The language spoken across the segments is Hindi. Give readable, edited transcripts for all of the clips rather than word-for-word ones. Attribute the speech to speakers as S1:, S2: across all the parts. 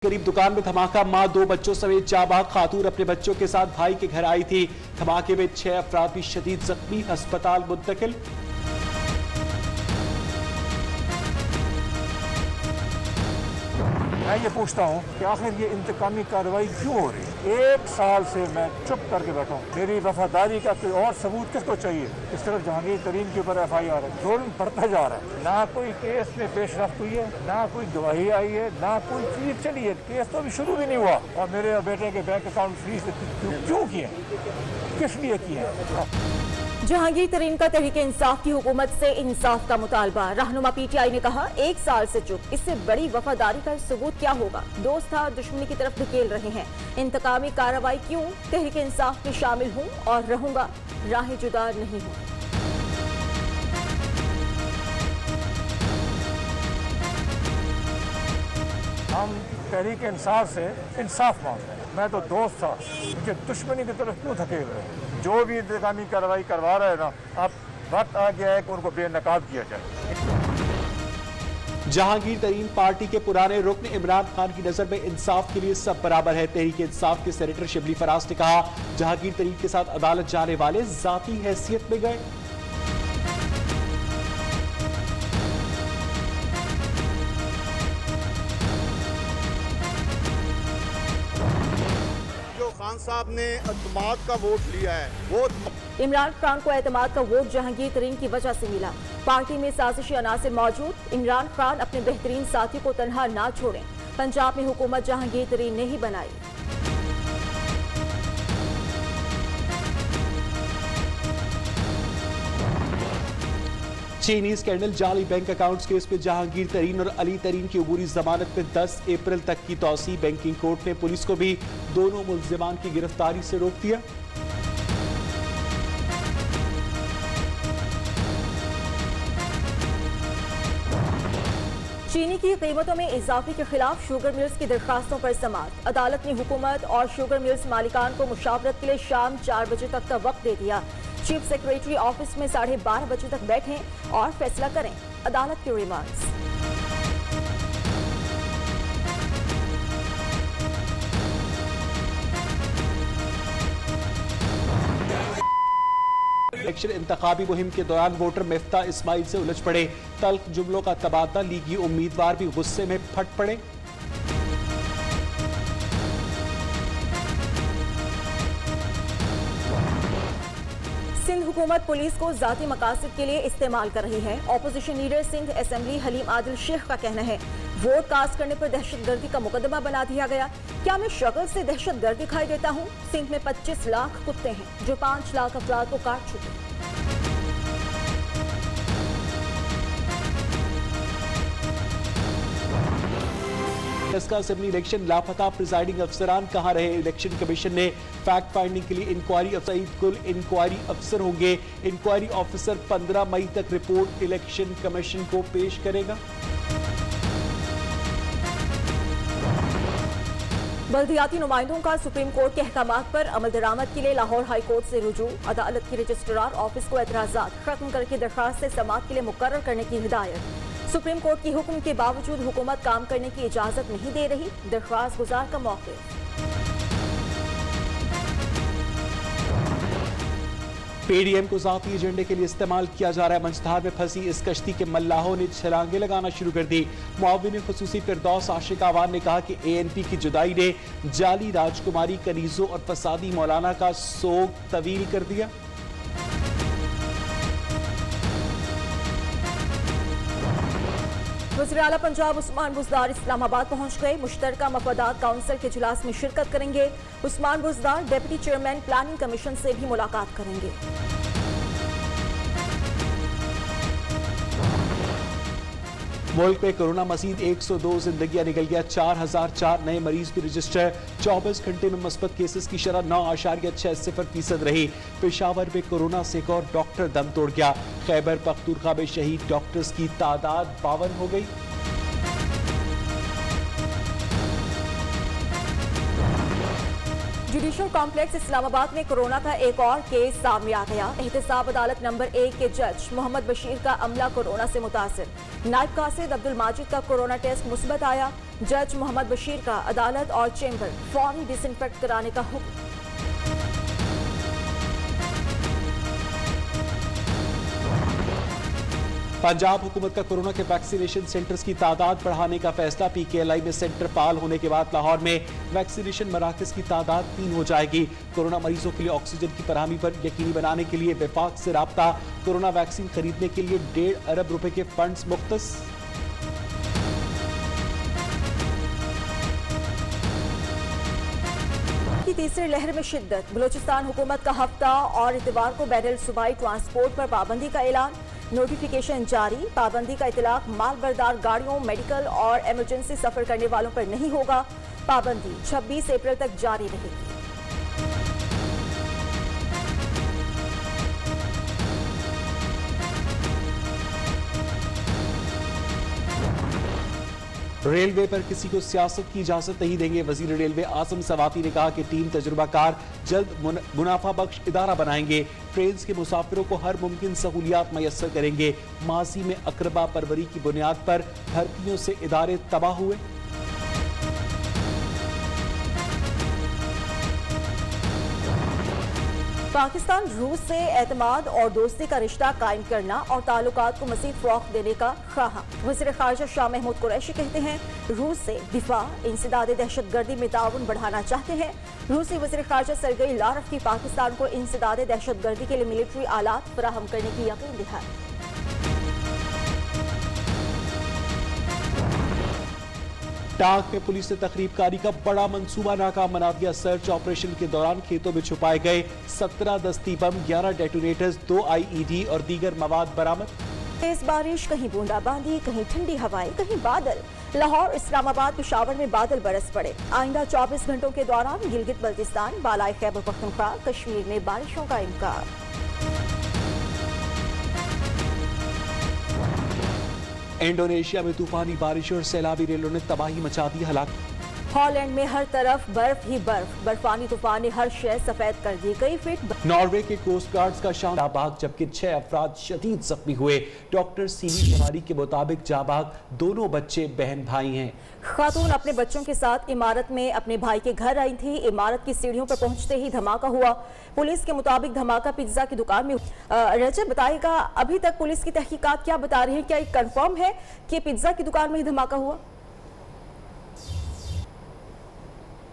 S1: करीब दुकान में धमाका, मां दो बच्चों समेत जाबाज खातून अपने बच्चों के साथ भाई के घर आई थी। धमाके में 6 अफराद भी शदीद जख्मी, अस्पताल मुंतकिल।
S2: मैं ये पूछता हूँ कि आखिर ये इंतकामी कार्रवाई क्यों हो रही है? 1 साल से मैं चुप करके बैठा हूँ। मेरी वफादारी का कोई और सबूत किसको चाहिए? इस तरफ जहांगीर तरीन के ऊपर FIR है, जुल्म बढ़ता जा रहा है। ना कोई केस में पेशरफ्त हुई है, ना कोई गवाही आई है, ना कोई चीज चली है। केस तो अभी शुरू भी नहीं हुआ और मेरे बेटे के बैंक अकाउंट फ्रीज क्यों किए, किस लिए किए?
S3: जहांगीर तरीन का तहरीके इंसाफ की हुकूमत से इंसाफ का मुतालबा। रहनुमा PTI ने कहा 1 साल से चुप, इससे बड़ी वफादारी का सबूत क्या होगा? दोस्त था दुश्मनी की तरफ धकेल रहे हैं। इंतकामी कार्रवाई क्यों? तहरीके इंसाफ में शामिल हूँ और रहूंगा, राह जुदा नहीं हूँ।
S2: हम तहरीक इंसाफ से इंसाफ मांगते हैं। मैं तो दोस्त था, मुझे दुश्मनी की तरफ क्यों धकेल रहे हैं? जो भी इंतकामी कार्रवाई करवा रहे हैं ना, अब वक्त आ गया है कि उनको बेनकाब किया जाए।
S1: जहांगीर तरीन पार्टी के पुराने रुकन इमरान खान की नजर में इंसाफ के लिए सब बराबर है। तहरीक इंसाफ के सेनेटर शिबली फराज ने कहा, जहांगीर तरीन के साथ अदालत जाने वाले जाती हैसियत में गए।
S4: खान साहब ने एतमाद का वोट लिया है, वो
S3: इमरान खान को एतमाद का वोट जहांगीर तरीन की वजह से मिला। पार्टी में साजिशी अनासिर मौजूद, इमरान खान अपने बेहतरीन साथी को तन्हा ना छोड़ें। पंजाब में हुकूमत जहांगीर तरीन ने ही बनाई।
S1: चीनी स्कैंडल जाली बैंक अकाउंट्स केस में जहांगीर तरीन और अली तरीन की अबूरी जमानत में 10 अप्रैल तक की तौसी। बैंकिंग कोर्ट ने पुलिस को भी दोनों मुल्जिमान की गिरफ्तारी से रोक दिया।
S3: चीनी की कीमतों में इजाफे के खिलाफ शुगर मिल्स की दरखास्तों पर समाअत। अदालत ने हुकूमत और शुगर मिल्स मालिकान को मुशावरत के लिए शाम 4 बजे तक का वक्त दे दिया। चीफ सेक्रेटरी ऑफिस में 12:30 बजे तक बैठें और फैसला करें, अदालत के रिमार्क्स।
S1: इलेक्शन इंतखाबी मुहिम के दौरान वोटर मिफ्ता इस्माइल से उलझ पड़े, तल्ख जुमलों का तबादला, लीगी उम्मीदवार भी गुस्से में फट पड़े।
S3: सिंध हुकूमत पुलिस को जाती मकासद के लिए इस्तेमाल कर रही है। Opposition leader Sindh assembly Haleem Adil Sheikh का कहना है, वोट कास्ट करने पर दहशतगर्दी का मुकदमा बना दिया गया। क्या मैं शक्ल से दहशतगर्द दिखाई देता हूँ? सिंध में 25 लाख कुत्ते हैं जो 5 लाख अफराद को काट चुके हैं।
S1: इसका असेंबली इलेक्शन लापता प्रिजाइडिंग अफसरान कहां रहे? इलेक्शन कमीशन ने फैक्ट फाइंडिंग के लिए इंक्वायरी अफसर, कुल इंक्वायरी अफसर होंगे। इंक्वायरी ऑफिसर 15 मई तक रिपोर्ट इलेक्शन कमीशन को पेश करेगा।
S3: बल्दियाती नुमाइंदों का सुप्रीम कोर्ट के अहकामात पर अमल दरामद के लिए लाहौर हाई कोर्ट से रुजू। अदालत की रजिस्ट्रार ऑफिस को एतराजात खत्म करके दरखास्त से समाअत के लिए मुकर्रर करने की हिदायत। सुप्रीम कोर्ट की हुक्म के बावजूद हुकूमत काम करने की इजाजत नहीं दे रही, दरख्वास्त गुजार का मौक़िफ़।
S1: PDM को जाती एजेंडे के लिए इस्तेमाल किया जा रहा है। मंझधार में फंसी इस कश्ती के मल्लाहों ने छलांगे लगाना शुरू कर दी। मुआविन खुसूसी फिरदौस आशिक आवान ने कहा कि ANP की जुदाई ने जाली राजकुमारी, कनीजों और फसादी मौलाना का सोग तवील कर दिया।
S3: वज़ीर आला पंजाब उस्मान बुज़दार इस्लामाबाद पहुंच गए। मुश्तरका मफादात काउंसिल के इजलास में शिरकत करेंगे। Usman Buzdar deputy chairman planning commission से भी मुलाकात करेंगे।
S1: मुल्क में कोरोना मजीद 102 जिंदगियां निकल गया। 4004 नए मरीज भी रजिस्टर। 24 घंटे में मस्बत केसेस की शरह 9.60% रही। पेशावर में कोरोना से एक और डॉक्टर दम तोड़ गया। खैबर पख्तूनख्वा में शहीद डॉक्टर्स की तादाद 52 हो गई।
S3: जुडिशल कॉम्प्लेक्स इस्लामाबाद में कोरोना का एक और केस सामने आ गया। एहतसाब अदालत नंबर 1 के जज मोहम्मद बशीर का अमला कोरोना से मुतासिर। नायब कासिद अब्दुल माजिद का कोरोना टेस्ट मुस्बत आया। जज मोहम्मद बशीर का अदालत और चेंबर फौरी डिसइंफेक्ट कराने का हुक्म।
S1: पंजाब हुकूमत का कोरोना के वैक्सीनेशन सेंटर्स की तादाद बढ़ाने का फैसला। पीकेएलआई में सेंटर फाल होने के बाद लाहौर में वैक्सीनेशन मराकज की तादाद 3 हो जाएगी। कोरोना मरीजों के लिए ऑक्सीजन की फराहमी पर यकीनी बनाने के लिए विफाक से राब्ता। कोरोना वैक्सीन खरीदने के लिए 1.5 अरब रुपए के फंड्स मुख्तस।
S3: की तीसरी लहर में शिद्दत। बलूचिस्तान हुकूमत का हफ्ता और इतवार को बैरल सूबाई ट्रांसपोर्ट पर पाबंदी का ऐलान। नोटिफिकेशन जारी। पाबंदी का इतलाक माल बरदार गाड़ियों, मेडिकल और इमरजेंसी सफर करने वालों पर नहीं होगा। पाबंदी 26 अप्रैल तक जारी रहेगी।
S1: रेलवे पर किसी को सियासत की इजाजत नहीं देंगे। वजीर रेलवे आसम सवाती ने कहा कि टीम तजुर्बाकार जल्द मुनाफा बख्श इदारा बनाएंगे। ट्रेन के मुसाफिरों को हर मुमकिन सहूलियात मैसर करेंगे। माजी में अकरबा परवरी की बुनियाद पर भर्तियों से इदारे तबाह हुए।
S3: पाकिस्तान रूस से एतमाद और दोस्ती का रिश्ता कायम करना और ताल्लुकात को मज़ीद फ़रोग़ देने का ख्वाह। वज़ीर ख़ारिजा शाह महमूद कुरैशी कहते हैं रूस से दिफा इंसदाद दहशतगर्दी में ताउन बढ़ाना चाहते हैं। रूसी वज़ीर ख़ारिजा सरगई लारफ की पाकिस्तान को इंसदाद दहशतगर्दी के लिए मिलिट्री आलात फराहम करने की यकीन दिखाई।
S1: टांग में पुलिस ने तकरीबकारी का बड़ा मंसूबा नाकाम बना दिया। सर्च ऑपरेशन के दौरान खेतों में छुपाए गए 17 दस्ती बम, 11 डेटोनेटर्स, 2 IED और दीगर मवाद बरामद।
S3: तेज बारिश, कहीं बूंदाबांदी, कहीं ठंडी हवाएं, कहीं बादल। लाहौर, इस्लामाबाद, पेशावर में बादल बरस पड़े। आइंदा 24 घंटों के दौरान गिलगित बल्तिस्तान, बालाई खैबर पख्तूनख्वा, कश्मीर में बारिशों का इम्कान।
S1: इंडोनेशिया में तूफानी बारिश और सैलाबी रेलों ने तबाही मचा दी। हलाक
S3: हॉलैंड में हर तरफ बर्फ ही बर्फ। बर्फानी तूफान ने हर शहर सफेद कर दी। कई फीट
S1: नॉर्वे के कोस्ट गार्ड्स का जाबाग, जबकि 6 अफराद शदीद जख्मी हुए। डॉक्टर सीवी तिवारी के मुताबिक जाबाग दोनों बच्चे बहन भाई हैं।
S3: खातून अपने बच्चों के साथ इमारत में अपने भाई के घर आई थी। इमारत की सीढ़ियों पर पहुंचते ही धमाका हुआ। पुलिस के मुताबिक धमाका पिज्जा की दुकान में। रजब बताएगा, अभी तक पुलिस की तहकीकात क्या बता रही है? क्या ये कंफर्म है कि पिज्जा की दुकान में ही धमाका हुआ?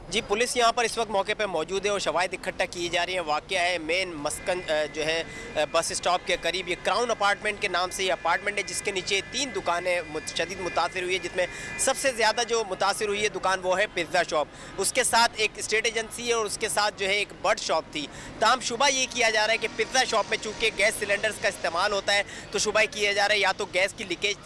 S5: जी, पुलिस यहाँ पर इस वक्त मौके पर मौजूद है और शवाहिद इकट्ठा की जा रही है। वाक़या है मेन मस्कन जो है बस स्टॉप के करीब। ये क्राउन अपार्टमेंट के नाम से ये अपार्टमेंट है, जिसके नीचे 3 दुकानें शदीद मुतासिर हुई है, जिसमें सबसे ज़्यादा जो मुतासिर हुई है दुकान वो है पिज़्ज़ा शॉप। उसके साथ एक स्टेट एजेंसी है और उसके साथ जो है एक बर्ड शॉप थी। ताम शुबा ये किया जा रहा है कि पिज़्ज़ा शॉप में चूँकि गैस सिलेंडर्स का इस्तेमाल होता है तो शुबा किया जा रहा है या तो गैस की लीकेज